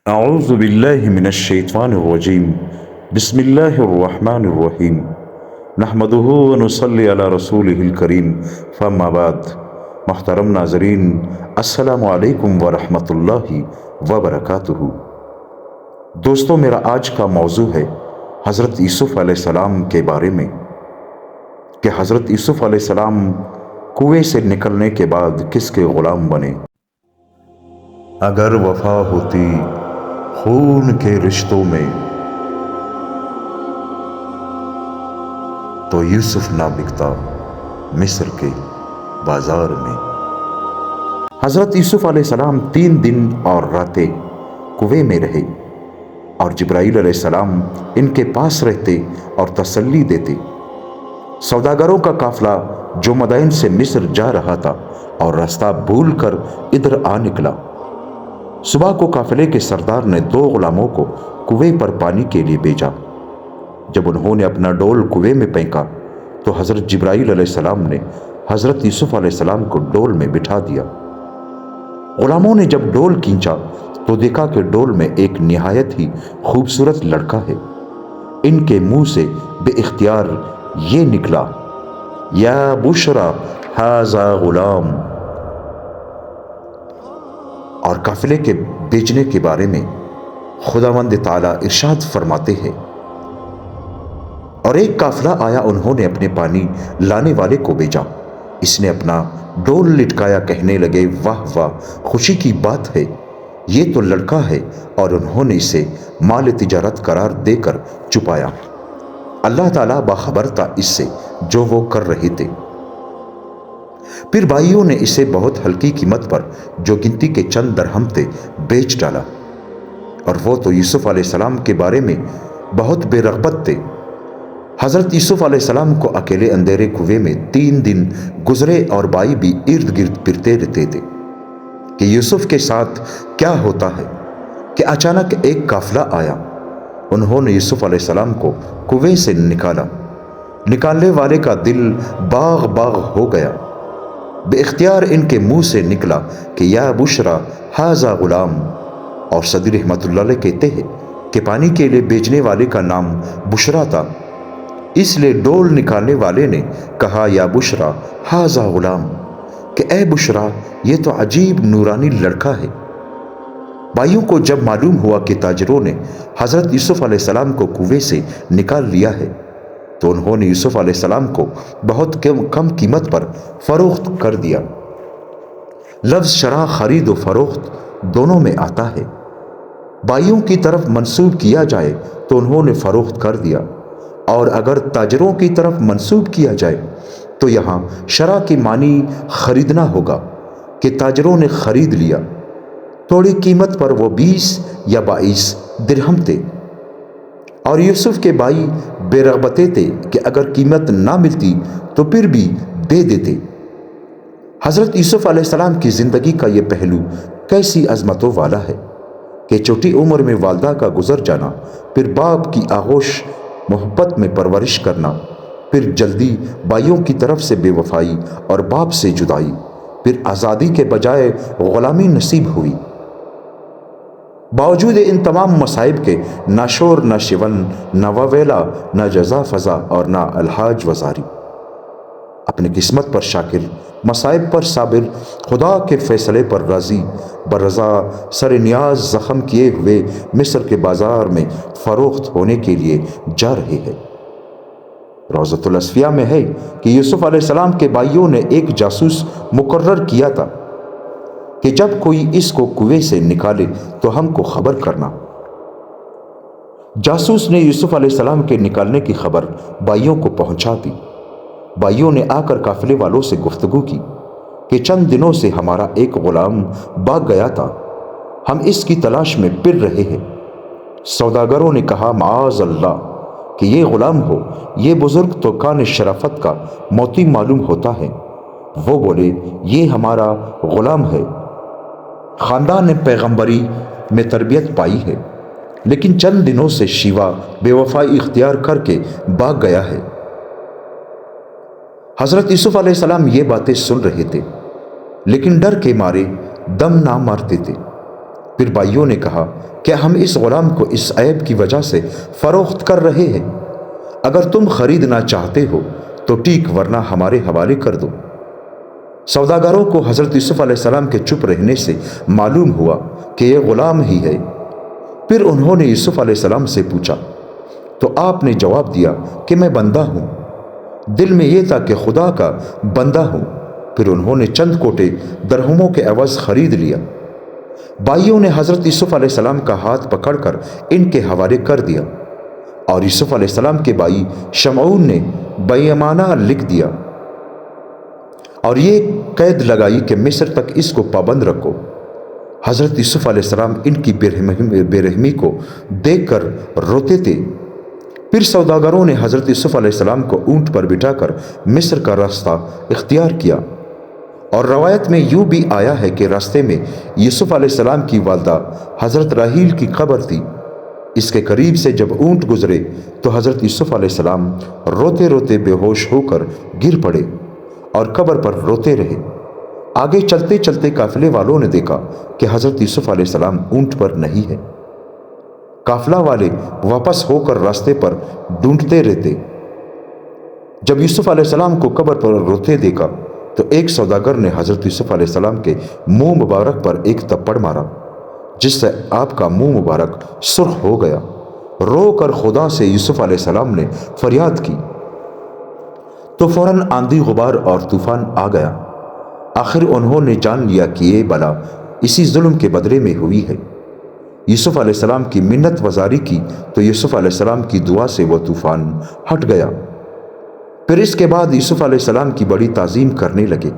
اعوذ باللہ من الشیطان الرجیم بسم اللہ الرحمن الرحیم نحمدہ ونصلی علی رسولہ الکریم فاما بعد۔ محترم ناظرین، السلام علیکم ورحمۃ اللہ وبرکاتہ۔ دوستو، میرا آج کا موضوع ہے حضرت یوسف علیہ السلام کے بارے میں کہ حضرت یوسف علیہ السلام کنویں سے نکلنے کے بعد کس کے غلام بنے۔ اگر وفا ہوتی خون کے رشتوں میں تو یوسف نہ بکتا مصر کے بازار میں۔ حضرت یوسف علیہ السلام 3 دن اور راتیں کنویں میں رہے اور جبرائیل علیہ السلام ان کے پاس رہتے اور تسلی دیتے۔ سوداگروں کا قافلہ جو مدائن سے مصر جا رہا تھا اور راستہ بھول کر ادھر آ نکلا۔ صبح کو قافلے کے سردار نے 2 غلاموں کو کنویں پر پانی کے لیے بھیجا۔ جب انہوں نے اپنا ڈول کنویں میں پھینکا تو حضرت جبرائیل علیہ السلام نے حضرت یوسف علیہ السلام کو ڈول میں بٹھا دیا۔ غلاموں نے جب ڈول کھینچا تو دیکھا کہ ڈول میں ایک نہایت ہی خوبصورت لڑکا ہے۔ ان کے منہ سے بے اختیار یہ نکلا، یا بشرا ھذا غلام۔ اور قافلے کے بیچنے کے بارے میں خداوند تعالیٰ ارشاد فرماتے ہیں، اور ایک قافلہ آیا، انہوں نے اپنے پانی لانے والے کو بھیجا۔ اس نے اپنا ڈول لٹکایا، کہنے لگے، واہ واہ، خوشی کی بات ہے، یہ تو لڑکا ہے، اور انہوں نے اسے مال تجارت قرار دے کر چھپایا۔ اللہ تعالیٰ باخبر تھا اس سے جو وہ کر رہے تھے۔ پھر بھائیوں نے اسے بہت ہلکی قیمت پر، جو گنتی کے چند درہم تھے، بیچ ڈالا، اور وہ تو یوسف علیہ السلام کے بارے میں بہت بے رغبت تھے۔ حضرت یوسف علیہ السلام کو اکیلے اندھیرے کنویں میں 3 دن گزرے اور بھائی بھی ارد گرد پھرتے رہتے تھے کہ یوسف کے ساتھ کیا ہوتا ہے کہ اچانک ایک قافلہ آیا۔ انہوں نے یوسف علیہ السلام کو کنویں سے نکالا۔ نکالنے والے کا دل باغ باغ ہو گیا۔ بے اختیار ان کے منہ سے نکلا کہ یا بشرا ھذا غلام، اور صدی رحمۃ اللہ علیہ کہتے ہیں کہ پانی کے لیے بیچنے والے کا نام بشرا تھا، اس لیے ڈول نکالنے والے نے کہا یا بشرا ھذا غلام، کہ اے بشرا، یہ تو عجیب نورانی لڑکا ہے۔ بھائیوں کو جب معلوم ہوا کہ تاجروں نے حضرت یوسف علیہ السلام کو کنویں سے نکال لیا ہے تو انہوں نے یوسف علیہ السلام کو بہت کم قیمت پر فروخت کر دیا۔ لفظ شرح خرید و فروخت دونوں میں آتا ہے۔ بھائیوں کی طرف منسوب کیا جائے تو انہوں نے فروخت کر دیا، اور اگر تاجروں کی طرف منسوب کیا جائے تو یہاں شرح کے معنی خریدنا ہوگا کہ تاجروں نے خرید لیا۔ تھوڑی قیمت پر وہ 20 یا 22 درہم تھے، اور یوسف کے بھائی بے رغبتے تھے کہ اگر قیمت نہ ملتی تو پھر بھی دے دیتے۔ حضرت یوسف علیہ السلام کی زندگی کا یہ پہلو کیسی عظمتوں والا ہے کہ چھوٹی عمر میں والدہ کا گزر جانا، پھر باپ کی آغوش محبت میں پرورش کرنا، پھر جلدی بھائیوں کی طرف سے بے وفائی اور باپ سے جدائی، پھر آزادی کے بجائے غلامی نصیب ہوئی۔ باوجود ان تمام مصائب کے نہ شور نہ شیون نہ وویلا نہ جزا فضا اور نہ الحاج وزاری، اپنی قسمت پر شاکر، مصائب پر صابر، خدا کے فیصلے پر راضی برضا، سر نیاز زخم کیے ہوئے مصر کے بازار میں فروخت ہونے کے لیے جا رہے ہیں۔ روضۃ الاصفیاء میں ہے کہ یوسف علیہ السلام کے بھائیوں نے ایک جاسوس مقرر کیا تھا کہ جب کوئی اس کو کنویں سے نکالے تو ہم کو خبر کرنا۔ جاسوس نے یوسف علیہ السلام کے نکالنے کی خبر بھائیوں کو پہنچا دی۔ بھائیوں نے آ کر قافلے والوں سے گفتگو کی کہ چند دنوں سے ہمارا ایک غلام بھاگ گیا تھا، ہم اس کی تلاش میں پھر رہے ہیں۔ سوداگروں نے کہا، معاذ اللہ کہ یہ غلام ہو، یہ بزرگ تو کان شرافت کا موتی معلوم ہوتا ہے۔ وہ بولے، یہ ہمارا غلام ہے، خاندان نے پیغمبری میں تربیت پائی ہے، لیکن چند دنوں سے شیوا بے وفائی اختیار کر کے بھاگ گیا ہے۔ حضرت یوسف علیہ السلام یہ باتیں سن رہے تھے، لیکن ڈر کے مارے دم نہ مارتے تھے۔ پھر بھائیوں نے کہا کہ ہم اس غلام کو اس عیب کی وجہ سے فروخت کر رہے ہیں، اگر تم خریدنا چاہتے ہو تو ٹھیک، ورنہ ہمارے حوالے کر دو۔ سوداگروں کو حضرت یوسف علیہ السلام کے چپ رہنے سے معلوم ہوا کہ یہ غلام ہی ہے۔ پھر انہوں نے یوسف علیہ السلام سے پوچھا تو آپ نے جواب دیا کہ میں بندہ ہوں، دل میں یہ تھا کہ خدا کا بندہ ہوں۔ پھر انہوں نے چند کوٹے درہموں کے عوض خرید لیا۔ بھائیوں نے حضرت یوسف علیہ السلام کا ہاتھ پکڑ کر ان کے حوالے کر دیا، اور یوسف علیہ السلام کے بھائی شمعون نے بیامانہ لکھ دیا اور یہ قید لگائی کہ مصر تک اس کو پابند رکھو۔ حضرت یوسف علیہ السلام ان کی بے رحمی کو دیکھ کر روتے تھے۔ پھر سوداگروں نے حضرت یوسف علیہ السلام کو اونٹ پر بٹھا کر مصر کا راستہ اختیار کیا، اور روایت میں یوں بھی آیا ہے کہ راستے میں یوسف علیہ السلام کی والدہ حضرت راحیل کی قبر تھی۔ اس کے قریب سے جب اونٹ گزرے تو حضرت یوسف علیہ السلام روتے روتے بے ہوش ہو کر گر پڑے اور قبر پر روتے رہے۔ آگے چلتے چلتے قافلے والوں نے دیکھا کہ حضرت یوسف علیہ السلام اونٹ پر نہیں ہے۔ قافلہ والے واپس ہو کر راستے پر ڈھونڈتے رہتے۔ جب یوسف علیہ السلام کو قبر پر روتے دیکھا تو ایک سوداگر نے حضرت یوسف علیہ السلام کے منہ مبارک پر ایک تھپڑ مارا، جس سے آپ کا منہ مبارک سرخ ہو گیا۔ رو کر خدا سے یوسف علیہ السلام نے فریاد کی تو فوراً آندھی غبار اور طوفان آ گیا۔ آخر انہوں نے جان لیا کہ یہ بلا اسی ظلم کے بدلے میں ہوئی ہے۔ یوسف علیہ السلام کی منت وزاری کی تو یوسف علیہ السلام کی دعا سے وہ طوفان ہٹ گیا۔ پھر اس کے بعد یوسف علیہ السلام کی بڑی تعظیم کرنے لگے۔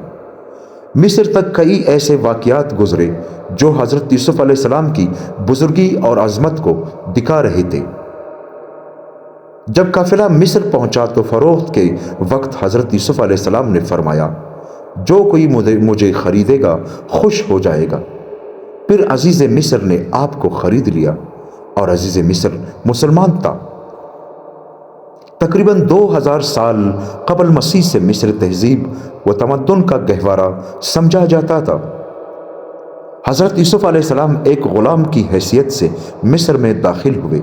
مصر تک کئی ایسے واقعات گزرے جو حضرت یوسف علیہ السلام کی بزرگی اور عظمت کو دکھا رہے تھے۔ جب قافلہ مصر پہنچا تو فروخت کے وقت حضرت یوسف علیہ السلام نے فرمایا، جو کوئی مجھے خریدے گا خوش ہو جائے گا۔ پھر عزیز مصر نے آپ کو خرید لیا، اور عزیز مصر مسلمان تھا۔ تقریباً 2000 سال قبل مسیح سے مصر تہذیب و تمدن کا گہوارہ سمجھا جاتا تھا۔ حضرت یوسف علیہ السلام ایک غلام کی حیثیت سے مصر میں داخل ہوئے۔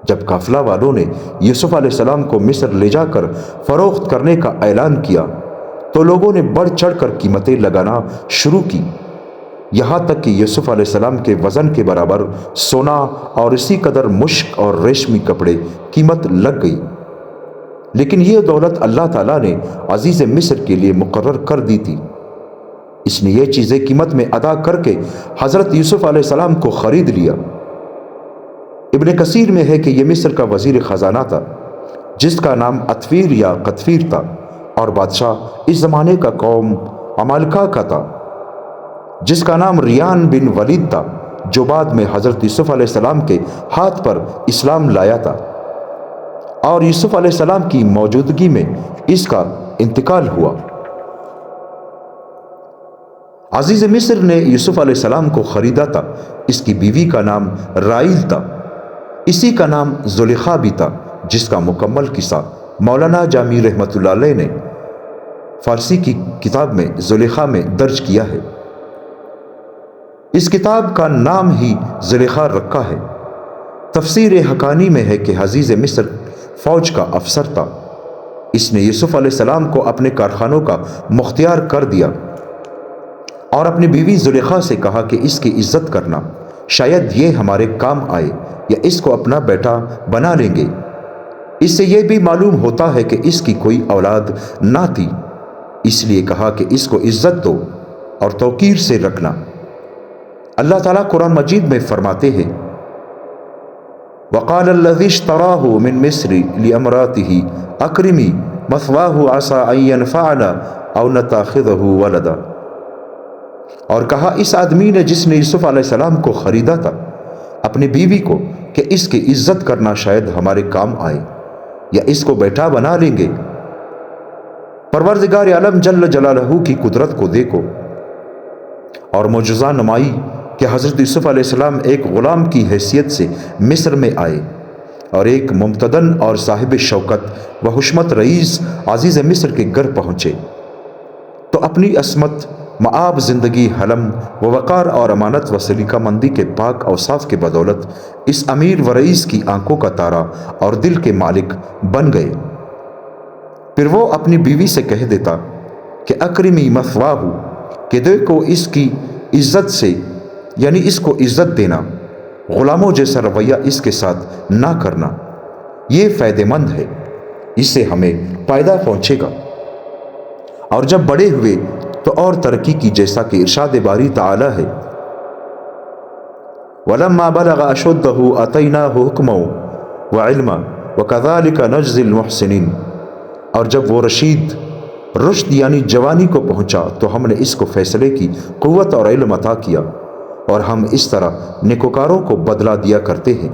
جب قافلہ والوں نے یوسف علیہ السلام کو مصر لے جا کر فروخت کرنے کا اعلان کیا تو لوگوں نے بڑھ چڑھ کر قیمتیں لگانا شروع کی، یہاں تک کہ یوسف علیہ السلام کے وزن کے برابر سونا اور اسی قدر مشک اور ریشمی کپڑے قیمت لگ گئی۔ لیکن یہ دولت اللہ تعالیٰ نے عزیز مصر کے لیے مقرر کر دی تھی۔ اس نے یہ چیزیں قیمت میں ادا کر کے حضرت یوسف علیہ السلام کو خرید لیا۔ ابن کثیر میں ہے کہ یہ مصر کا وزیر خزانہ تھا، جس کا نام اطفیر یا قطفیر تھا، اور بادشاہ اس زمانے کا قوم عمالقہ کا تھا، جس کا نام ریان بن ولید تھا، جو بعد میں حضرت یوسف علیہ السلام کے ہاتھ پر اسلام لایا تھا، اور یوسف علیہ السلام کی موجودگی میں اس کا انتقال ہوا۔ عزیز مصر نے یوسف علیہ السلام کو خریدا تھا۔ اس کی بیوی کا نام راحیل تھا، اسی کا نام زلیخا بھی تھا، جس کا مکمل قصہ مولانا جامی رحمۃ اللہ علیہ نے فارسی کی کتاب میں زلیخا میں درج کیا ہے۔ اس کتاب کا نام ہی زلیخا رکھا ہے۔ تفسیر حقانی میں ہے کہ عزیز مصر فوج کا افسر تھا۔ اس نے یوسف علیہ السلام کو اپنے کارخانوں کا مختار کر دیا اور اپنی بیوی زلیخا سے کہا کہ اس کی عزت کرنا، شاید یہ ہمارے کام آئے یا اس کو اپنا بیٹا بنا لیں گے۔ اس سے یہ بھی معلوم ہوتا ہے کہ اس کی کوئی اولاد نہ تھی، اس لیے کہا کہ اس کو عزت دو اور توقیر سے رکھنا۔ اللہ تعالیٰ قرآن مجید میں فرماتے ہیں، وَقَالَ الَّذِي اشْتَرَاهُ مِن مِصْرِ لِأَمْرَأَتِهِ أَكْرِمِي مَثْوَاهُ عَسَىٰ أَن يَنفَعَنَا أَوْ نَتَّخِذَهُ وَلَدًا، اور کہا اس آدمی نے جس نے یوسف علیہ السلام کو خریدا تھا اپنی بیوی کو کہ اس کی عزت کرنا، شاید ہمارے کام آئے یا اس کو بیٹا بنا لیں گے۔ پروردگار عالم جل جلالہ کی قدرت کو دیکھو اور معجزہ نمائی کہ حضرت یوسف علیہ السلام ایک غلام کی حیثیت سے مصر میں آئے اور ایک ممتدن اور صاحب شوکت و حشمت رئیس عزیز مصر کے گھر پہنچے تو اپنی عصمت، معاب زندگی، حلم و وقار اور امانت و سلیقہ مندی کے پاک اوصاف کے بدولت اس امیر و رئیس کی آنکھوں کا تارا اور دل کے مالک بن گئے۔ پھر وہ اپنی بیوی سے کہہ دیتا کہ اکرمی مثواہ، کہ دیکھو اس کی عزت سے، یعنی اس کو عزت دینا، غلاموں جیسا رویہ اس کے ساتھ نہ کرنا، یہ فائدہ مند ہے، اس سے ہمیں فائدہ پہنچے گا۔ اور جب بڑے ہوئے تو اور ترقی کی، جیسا کہ ارشاد باری تعالی ہے وَلَمَّا بَلَغَ أَشُدَّهُ آتَيْنَاهُ حُكْمًا وَعِلْمًا وَكَذَلِكَ نَجْزِي الْمُحْسِنِينَ، اور جب وہ رشد یعنی جوانی کو پہنچا تو ہم نے اس کو فیصلے کی قوت اور علم عطا کیا، اور ہم اس طرح نیکوکاروں کو بدلہ دیا کرتے ہیں۔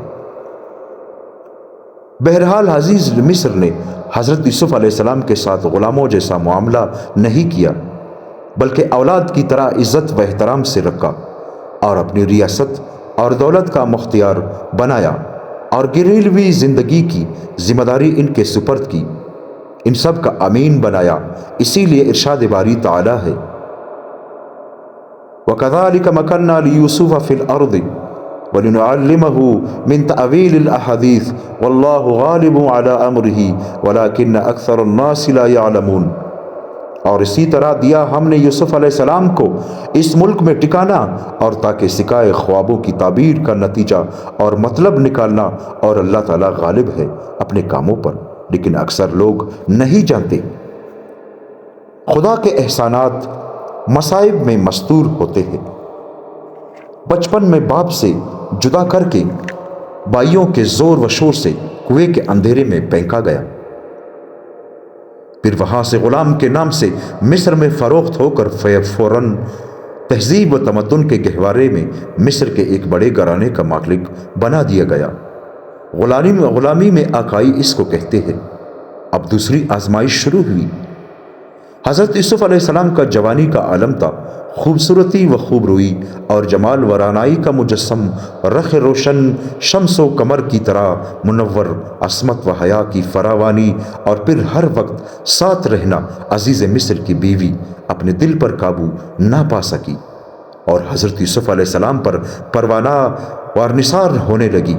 بہرحال عزیز مصر نے حضرت یوسف علیہ السلام کے ساتھ غلاموں جیسا معاملہ نہیں کیا، بلکہ اولاد کی طرح عزت و احترام سے رکھا، اور اپنی ریاست اور دولت کا مختار بنایا، اور گھریلوی زندگی کی ذمہ داری ان کے سپرد کی، ان سب کا امین بنایا۔ اسی لیے ارشاد باری تعالی ہے وَكَذَلِكَ مَكَنَّا لِيُوسُفَ فِي الْأَرْضِ وَلِنُعَلِّمَهُ مِنْ تَأْوِيلِ الْأَحَادِيثِ وَاللَّهُ غَالِبٌ عَلَىٰ أَمْرِهِ وَلَٰكِنَّ أَكْثَرَ النَّاسِ لَا يَعْلَمُونَ، اور اسی طرح دیا ہم نے یوسف علیہ السلام کو اس ملک میں ٹھکانہ، اور تاکہ سکائے خوابوں کی تعبیر کا نتیجہ اور مطلب نکالنا، اور اللہ تعالیٰ غالب ہے اپنے کاموں پر، لیکن اکثر لوگ نہیں جانتے۔ خدا کے احسانات مصائب میں مستور ہوتے ہیں۔ بچپن میں باپ سے جدا کر کے بھائیوں کے زور و شور سے کنویں کے اندھیرے میں پھینکا گیا، پھر وہاں سے غلام کے نام سے مصر میں فروخت ہو کر فوراً تہذیب و تمدن کے گہوارے میں مصر کے ایک بڑے گھرانے کا مالک بنا دیا گیا۔ غلامی میں آقائی اس کو کہتے ہیں۔ اب دوسری آزمائش شروع ہوئی۔ حضرت یوسف علیہ السلام کا جوانی کا عالم تھا، خوبصورتی و خوبروئی اور جمال و رعنائی کا مجسم، رخ روشن شمس و قمر کی طرح منور، عصمت و حیا کی فراوانی، اور پھر ہر وقت ساتھ رہنا۔ عزیز مصر کی بیوی اپنے دل پر قابو نہ پا سکی، اور حضرت یوسف علیہ السلام پر پروانہ وار نثار ہونے لگی۔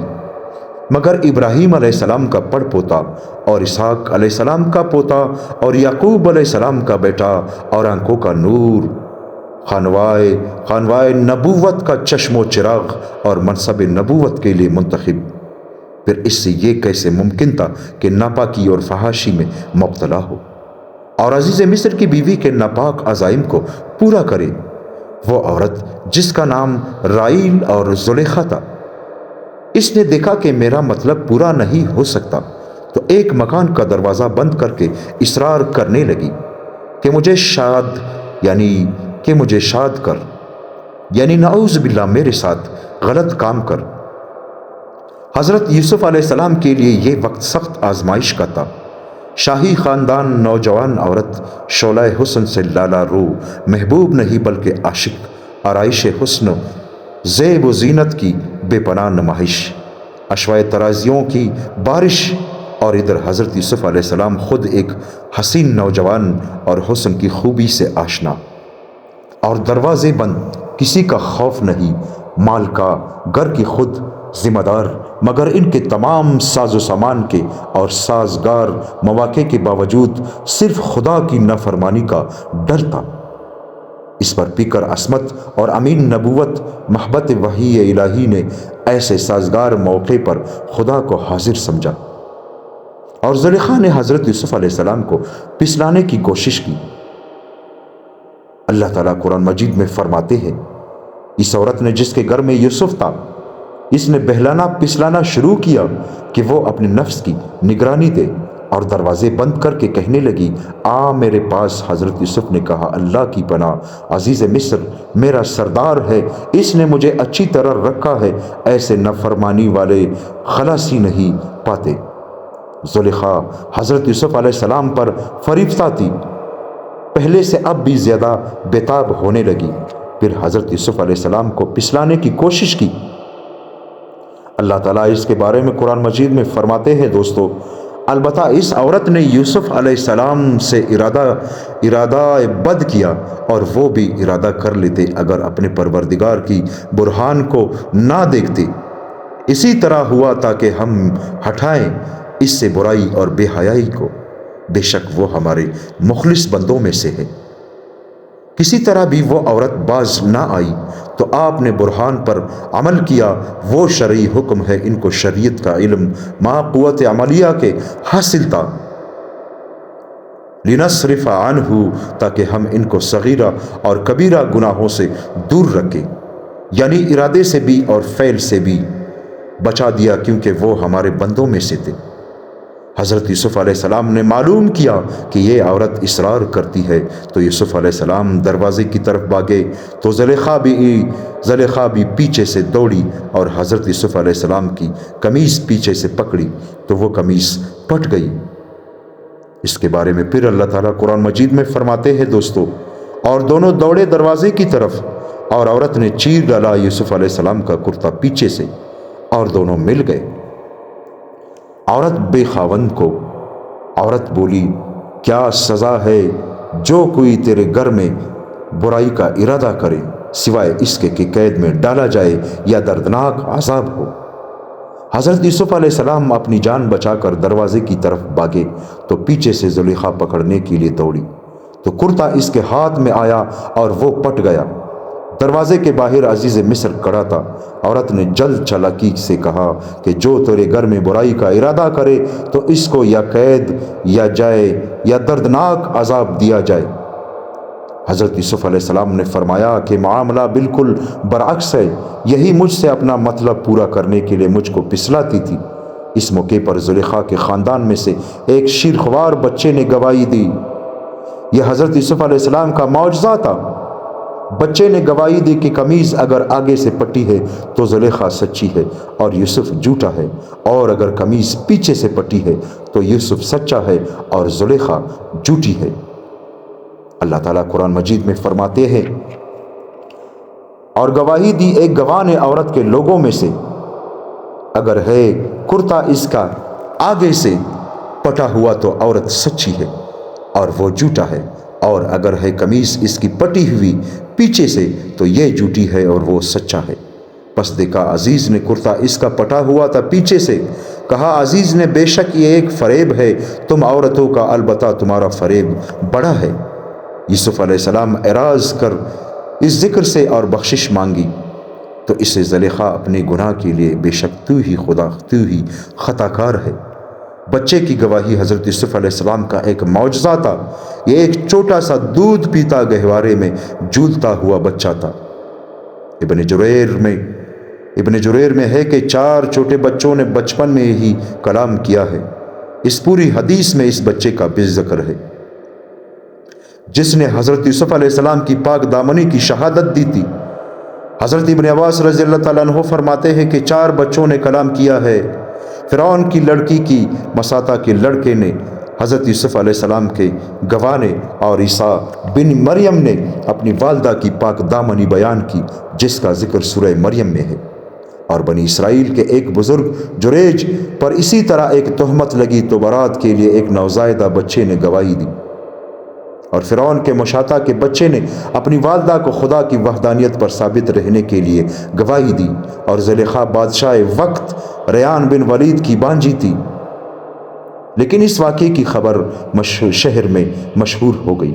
مگر ابراہیم علیہ السلام کا پڑ پوتا، اور اسحاق علیہ السلام کا پوتا، اور یعقوب علیہ السلام کا بیٹا، اور آنکھوں کا نور، خانوائے نبوت کا چشم و چراغ، اور منصب نبوت کے لیے منتخب، پھر اس سے یہ کیسے ممکن تھا کہ ناپاکی اور فحاشی میں مبتلا ہو، اور عزیز مصر کی بیوی کے ناپاک عزائم کو پورا کرے؟ وہ عورت جس کا نام رائل اور زلیخا تھا، اس نے دیکھا کہ میرا مطلب پورا نہیں ہو سکتا، تو ایک مکان کا دروازہ بند کر کے اصرار کرنے لگی کہ مجھے شاد کر، یعنی نعوذ باللہ میرے ساتھ غلط کام کر۔ حضرت یوسف علیہ السلام کے لیے یہ وقت سخت آزمائش کا تھا۔ شاہی خاندان، نوجوان عورت، شعلہ حسن سے لالا رو، محبوب نہیں بلکہ عاشق، آرائش حسن، زیب و زینت کی بے پناہ نمائش، اشوائے ترازیوں کی بارش، اور ادھر حضرت یوسف علیہ السلام خود ایک حسین نوجوان اور حسن کی خوبی سے آشنا، اور دروازے بند، کسی کا خوف نہیں، مال کا، گھر کی خود ذمہ دار، مگر ان کے تمام ساز و سامان کے اور سازگار مواقع کے باوجود صرف خدا کی نافرمانی کا ڈر تھا۔ اس پر پیکر عصمت اور امین نبوت، محبت وحی الہی نے ایسے سازگار موقع پر خدا کو حاضر سمجھا، اور زلیخا نے حضرت یوسف علیہ السلام کو پسلانے کی کوشش کی۔ اللہ تعالیٰ قرآن مجید میں فرماتے ہیں، اس عورت نے جس کے گھر میں یوسف تھا، اس نے بہلانا پسلانا شروع کیا کہ وہ اپنے نفس کی نگرانی دے، اور دروازے بند کر کے کہنے لگی، آ میرے پاس۔ حضرت یوسف نے کہا، اللہ کی پناہ، عزیز مصر میرا سردار ہے، اس نے مجھے اچھی طرح رکھا ہے، ایسے نافرمانی والے خلاصی نہیں پاتے۔ زلیخا حضرت یوسف علیہ السلام پر فریفتہ تھی، پہلے سے اب بھی زیادہ بےتاب ہونے لگی، پھر حضرت یوسف علیہ السلام کو پسلانے کی کوشش کی۔ اللہ تعالیٰ اس کے بارے میں قرآن مجید میں فرماتے ہیں، دوستو، البتہ اس عورت نے یوسف علیہ السلام سے ارادہ بد کیا، اور وہ بھی ارادہ کر لیتے اگر اپنے پروردگار کی برہان کو نہ دیکھتے۔ اسی طرح ہوا تاکہ ہم ہٹائیں اس سے برائی اور بے حیائی کو، بے شک وہ ہمارے مخلص بندوں میں سے ہے۔ کسی طرح بھی وہ عورت باز نہ آئی تو آپ نے برہان پر عمل کیا۔ وہ شرعی حکم ہے، ان کو شریعت کا علم مع قوت عملیہ کے حاصل تھا، لنصرف عنہ، تاکہ ہم ان کو صغیرہ اور کبیرہ گناہوں سے دور رکھیں، یعنی ارادے سے بھی اور فعل سے بھی بچا دیا، کیونکہ وہ ہمارے بندوں میں سے تھے۔ حضرت یوسف علیہ السلام نے معلوم کیا کہ یہ عورت اصرار کرتی ہے، تو یوسف علیہ السلام دروازے کی طرف بھاگے تو زلیخا بھی پیچھے سے دوڑی اور حضرت یوسف علیہ السلام کی قمیض پیچھے سے پکڑی تو وہ قمیض پھٹ گئی۔ اس کے بارے میں پھر اللہ تعالیٰ قرآن مجید میں فرماتے ہیں دوستو، اور دونوں دوڑے دروازے کی طرف، اور عورت نے چیر ڈالا یوسف علیہ السلام کا کرتا پیچھے سے، اور دونوں مل گئے۔ عورت بے خاوند کو عورت بولی، کیا سزا ہے جو کوئی تیرے گھر میں برائی کا ارادہ کرے، سوائے اس کے کہ قید میں ڈالا جائے یا دردناک عذاب ہو۔ حضرت یوسف علیہ السلام اپنی جان بچا کر دروازے کی طرف بھاگے تو پیچھے سے زلیخا پکڑنے کے لیے دوڑی تو کرتا اس کے ہاتھ میں آیا اور وہ پٹ گیا۔ دروازے کے باہر عزیز مصر کھڑا تھا۔ عورت نے جلد چالاکی سے کہا کہ جو تیرے گھر میں برائی کا ارادہ کرے تو اس کو یا قید یا جائے یا دردناک عذاب دیا جائے۔ حضرت یوسف علیہ السلام نے فرمایا کہ معاملہ بالکل برعکس ہے، یہی مجھ سے اپنا مطلب پورا کرنے کے لیے مجھ کو پسلاتی تھی۔ اس موقع پر زلیخا کے خاندان میں سے ایک شیرخوار بچے نے گواہی دی۔ یہ حضرت یوسف علیہ السلام کا معجزہ تھا۔ بچے نے گواہی دی کہ قمیض اگر آگے سے پٹی ہے تو زلیخا سچی ہے اور یوسف جھوٹا ہے، اور اگر قمیض پیچھے سے پٹی ہے تو یوسف سچا ہے اور زلیخا جھوٹی ہے۔ اللہ تعالیٰ قرآن مجید میں فرماتے ہیں، اور گواہی دی ایک گواہ نے عورت کے لوگوں میں سے، اگر ہے کرتا اس کا آگے سے پٹا ہوا تو عورت سچی ہے اور وہ جھوٹا ہے، اور اگر ہے قمیص اس کی پٹی ہوئی پیچھے سے تو یہ جھوٹی ہے اور وہ سچا ہے۔ پس دیکھا عزیز نے کرتا اس کا پٹا ہوا تھا پیچھے سے، کہا عزیز نے بے شک یہ ایک فریب ہے تم عورتوں کا، البتہ تمہارا فریب بڑا ہے۔ یوسف علیہ السلام اعراض کر اس ذکر سے اور بخشش مانگی تو اس سے زلیخا اپنے گناہ کے لیے بے شک تو ہی خطا کار ہے۔ بچے کی گواہی حضرت یوسف علیہ السلام کا ایک معجزہ تھا۔ یہ ایک چھوٹا سا دودھ پیتا گہوارے میں جھولتا ہوا بچہ تھا۔ ابن جریر میں ہے کہ 4 چھوٹے بچوں نے بچپن میں ہی کلام کیا ہے۔ اس پوری حدیث میں اس بچے کا بھی ذکر ہے جس نے حضرت یوسف علیہ السلام کی پاک دامنی کی شہادت دی تھی۔ حضرت ابن عباس رضی اللہ تعالیٰ عنہ فرماتے ہیں کہ 4 بچوں نے کلام کیا ہے۔ فرعون کی لڑکی کی مساطا کے لڑکے نے، حضرت یوسف علیہ السلام کے گواہ نے، اور عیسیٰ بن مریم نے اپنی والدہ کی پاک دامنی بیان کی، جس کا ذکر سورہ مریم میں ہے۔ اور بنی اسرائیل کے ایک بزرگ جریج پر اسی طرح ایک تہمت لگی تو برات کے لیے ایک نوزائیدہ بچے نے گواہی دی، اور فرعون کے مشاطہ کے بچے نے اپنی والدہ کو خدا کی وحدانیت پر ثابت رہنے کے لیے گواہی دی، اور زلیخا بادشاہ وقت ریان بن ولید کی بانجی تھی۔ لیکن اس واقعے کی خبر شہر میں مشہور ہو گئی۔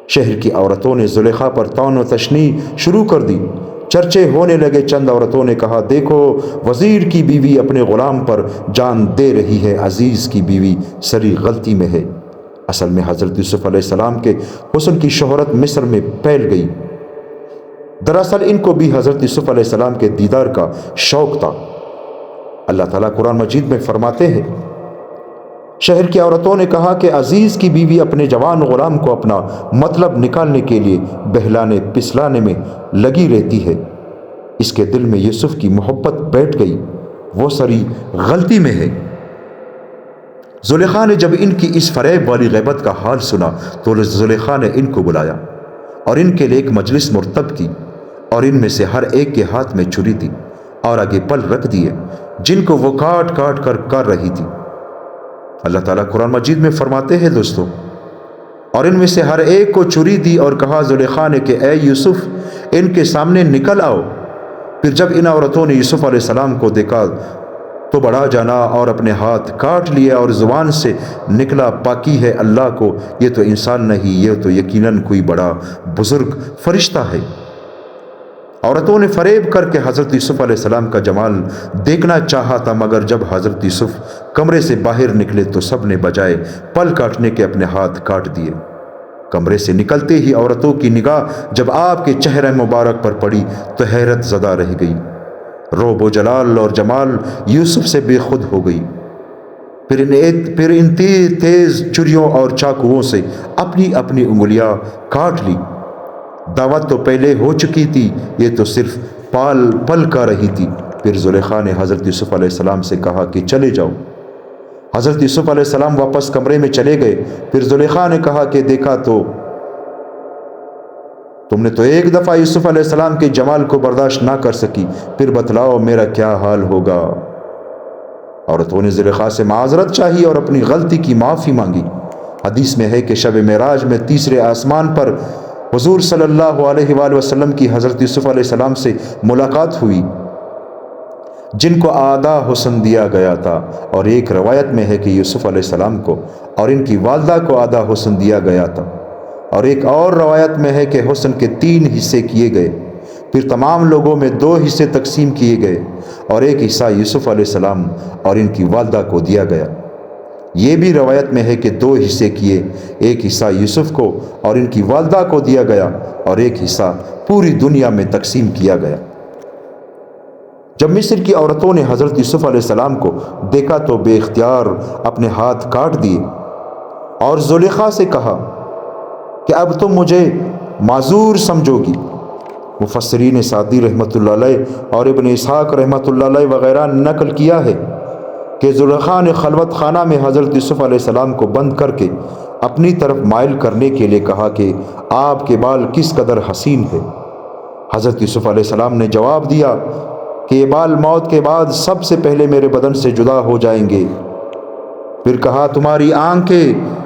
شہر کی عورتوں نے زلیخا پر طعن و تشنیع شروع کر دی۔ چرچے ہونے لگے۔ چند عورتوں نے کہا، دیکھو وزیر کی بیوی اپنے غلام پر جان دے رہی ہے، عزیز کی بیوی سری غلطی میں ہے۔ اصل میں حضرت یوسف علیہ السلام کے حسن کی شہرت مصر میں پھیل گئی۔ دراصل ان کو بھی حضرت یوسف علیہ السلام کے دیدار کا شوق تھا۔ اللہ تعالیٰ قرآن مجید میں فرماتے ہیں، شہر کی عورتوں نے کہا کہ عزیز کی بیوی اپنے جوان غلام کو اپنا مطلب نکالنے کے لیے بہلانے پسلانے میں لگی رہتی ہے۔ اس کے دل میں یوسف کی محبت بیٹھ گئی، وہ سری غلطی میں ہے۔ زلیخا نے جب ان کی اس فریب والی غیبت کا حال سنا تو زلیخا نے ان کو بلایا اور ان کے لیے ایک مجلس مرتب کی، اور ان میں سے ہر ایک کے ہاتھ میں چھری تھی اور آگے پل رکھ دیے جن کو وہ کاٹ کر رہی تھی۔ اللہ تعالیٰ قرآن مجید میں فرماتے ہیں دوستو، اور ان میں سے ہر ایک کو چھری دی اور کہا زلیخا نے کہ اے یوسف ان کے سامنے نکل آؤ۔ پھر جب ان عورتوں نے یوسف علیہ السلام کو دیکھا تو بڑا جانا اور اپنے ہاتھ کاٹ لیا اور زبان سے نکلا پاکی ہے اللہ کو، یہ تو انسان نہیں، یہ تو یقیناً کوئی بڑا بزرگ فرشتہ ہے۔ عورتوں نے فریب کر کے حضرت یوسف علیہ السلام کا جمال دیکھنا چاہا تھا، مگر جب حضرت یوسف کمرے سے باہر نکلے تو سب نے بجائے پل کاٹنے کے اپنے ہاتھ کاٹ دیے۔ کمرے سے نکلتے ہی عورتوں کی نگاہ جب آپ کے چہرہ مبارک پر پڑی تو حیرت زدہ رہ گئی، رعب و جلال اور جمال یوسف سے بے خود ہو گئی۔ پھر ان تیز چھریوں اور چاقوؤں سے اپنی اپنی انگلیاں کاٹ لی۔ دعوت تو پہلے ہو چکی تھی، یہ تو صرف پل کا رہی تھی۔ پھر زلیخا نے حضرت یوسف علیہ السلام سے کہا کہ چلے جاؤ۔ حضرت یوسف علیہ السلام واپس کمرے میں چلے گئے۔ پھر زلیخا نے کہا کہ دیکھا تو تم نے تو ایک دفعہ یوسف علیہ السلام کے جمال کو برداشت نہ کر سکی، پھر بتلاؤ میرا کیا حال ہوگا۔ عورتوں نے زلیخا سے معذرت چاہی اور اپنی غلطی کی معافی مانگی۔ حدیث میں ہے کہ شب معراج میں تیسرے آسمان پر حضور صلی اللہ علیہ وآلہ وسلم کی حضرت یوسف علیہ السلام سے ملاقات ہوئی، جن کو آدھا حسن دیا گیا تھا، اور ایک روایت میں ہے کہ یوسف علیہ السلام کو اور ان کی والدہ کو آدھا حسن دیا گیا تھا، اور ایک اور روایت میں ہے کہ حسن کے 3 حصے کیے گئے۔ پھر تمام لوگوں میں 2 حصے تقسیم کیے گئے اور ایک حصہ یوسف علیہ السلام اور ان کی والدہ کو دیا گیا۔ یہ بھی روایت میں ہے کہ 2 حصے کیے، ایک حصہ یوسف کو اور ان کی والدہ کو دیا گیا اور ایک حصہ پوری دنیا میں تقسیم کیا گیا۔ جب مصر کی عورتوں نے حضرت یوسف علیہ السلام کو دیکھا تو بے اختیار اپنے ہاتھ کاٹ دیے اور زلیخا سے کہا کہ اب تم مجھے معذور سمجھو گی۔ مفسرین سعدی رحمۃ اللہ علیہ اور ابن اسحاق رحمۃ اللہ علیہ وغیرہ نے نقل کیا ہے کہ زلیخا نے خلوت خانہ میں حضرت یوسف علیہ السلام کو بند کر کے اپنی طرف مائل کرنے کے لیے کہا کہ آپ کے بال کس قدر حسین ہے۔ حضرت یوسف علیہ السلام نے جواب دیا کہ یہ بال موت کے بعد سب سے پہلے میرے بدن سے جدا ہو جائیں گے۔ پھر کہا تمہاری آنکھیں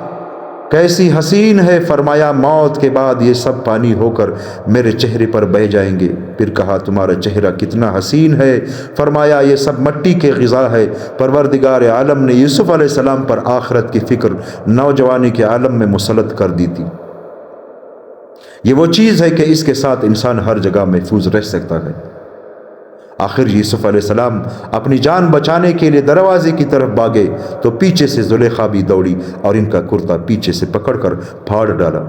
کیسی حسین ہے، فرمایا موت کے بعد یہ سب پانی ہو کر میرے چہرے پر بہہ جائیں گے۔ پھر کہا تمہارا چہرہ کتنا حسین ہے، فرمایا یہ سب مٹی کے غذا ہے۔ پروردگار عالم نے یوسف علیہ السلام پر آخرت کی فکر نوجوانی کے عالم میں مسلط کر دی تھی۔ یہ وہ چیز ہے کہ اس کے ساتھ انسان ہر جگہ محفوظ رہ سکتا ہے۔ آخر یوسف علیہ السلام اپنی جان بچانے کے لیے دروازے کی طرف بھاگے تو پیچھے سے زلیخا بھی دوڑی اور ان کا کرتا پیچھے سے پکڑ کر پھاڑ ڈالا۔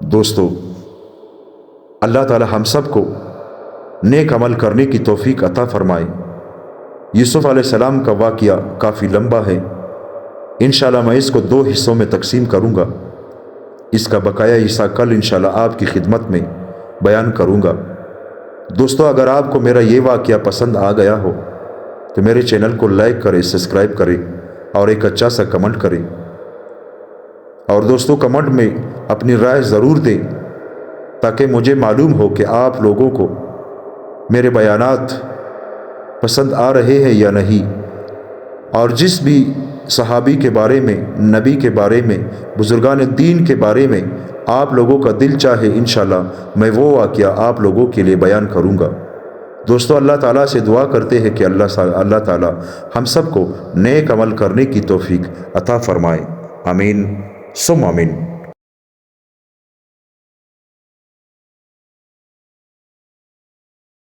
دوستو، اللہ تعالی ہم سب کو نیک عمل کرنے کی توفیق عطا فرمائے۔ یوسف علیہ السلام کا واقعہ کافی لمبا ہے، انشاءاللہ میں اس کو 2 حصوں میں تقسیم کروں گا۔ اس کا بقایا حصہ کل انشاءاللہ آپ کی خدمت میں بیان کروں گا۔ دوستو، اگر آپ کو میرا یہ واقعہ پسند آ گیا ہو تو میرے چینل کو لائک کریں، سبسکرائب کریں اور ایک اچھا سا کمنٹ کریں۔ اور دوستو، کمنٹ میں اپنی رائے ضرور دیں تاکہ مجھے معلوم ہو کہ آپ لوگوں کو میرے بیانات پسند آ رہے ہیں یا نہیں، اور جس بھی صحابی کے بارے میں، نبی کے بارے میں، بزرگان دین کے بارے میں آپ لوگوں کا دل چاہے انشاءاللہ میں وہ واقعہ آپ لوگوں کے لیے بیان کروں گا۔ دوستو، اللہ تعالیٰ سے دعا کرتے ہیں کہ اللہ تعالیٰ ہم سب کو نیک عمل کرنے کی توفیق عطا فرمائے۔ آمین ثم آمین۔